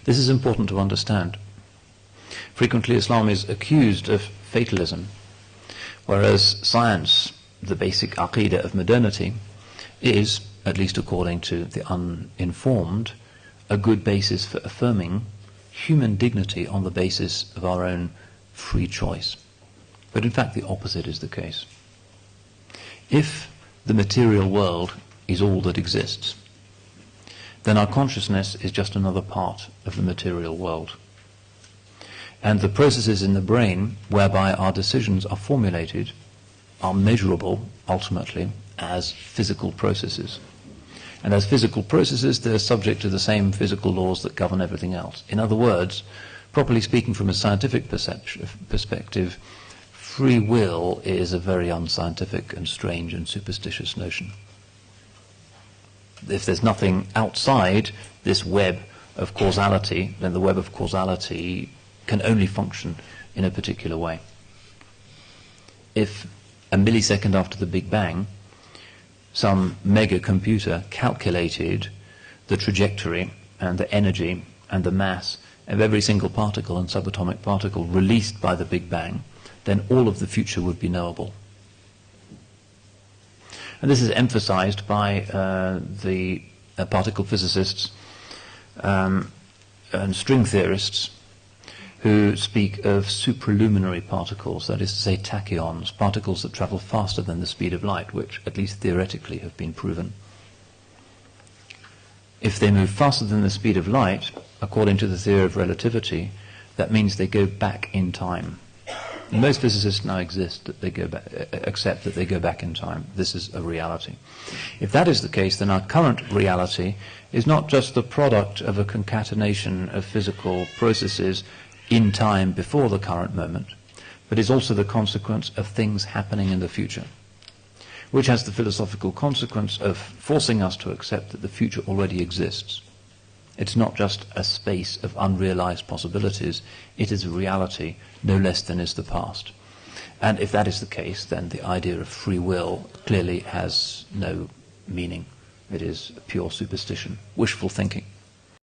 This is important to understand. Frequently Islam is accused of fatalism, whereas science, the basic aqidah of modernity, is, at least according to the uninformed, a good basis for affirming human dignity on the basis of our own free choice. But in fact the opposite is the case. If the material world is all that exists, then our consciousness is just another part of the material world. And the processes in the brain whereby our decisions are formulated are measurable, ultimately, as physical processes. And as physical processes, they're subject to the same physical laws that govern everything else. In other words, properly speaking from a scientific perspective, free will is a very unscientific and strange and superstitious notion. If there's nothing outside this web of causality, then the web of causality can only function in a particular way. If a millisecond after the Big Bang, some mega computer calculated the trajectory and the energy and the mass of every single particle and subatomic particle released by the Big Bang, then all of the future would be knowable. And this is emphasized by the particle physicists and string theorists who speak of supraluminary particles, that is to say tachyons, particles that travel faster than the speed of light, which at least theoretically have been proven. If they move faster than the speed of light, according to the theory of relativity, that means they go back in time. And most physicists now accept that they go back in time. This is a reality. If that is the case, then our current reality is not just the product of a concatenation of physical processes in time before the current moment, but is also the consequence of things happening in the future, which has the philosophical consequence of forcing us to accept that the future already exists. It's not just a space of unrealized possibilities, it is a reality no less than is the past. And if that is the case, then the idea of free will clearly has no meaning. It is pure superstition, wishful thinking.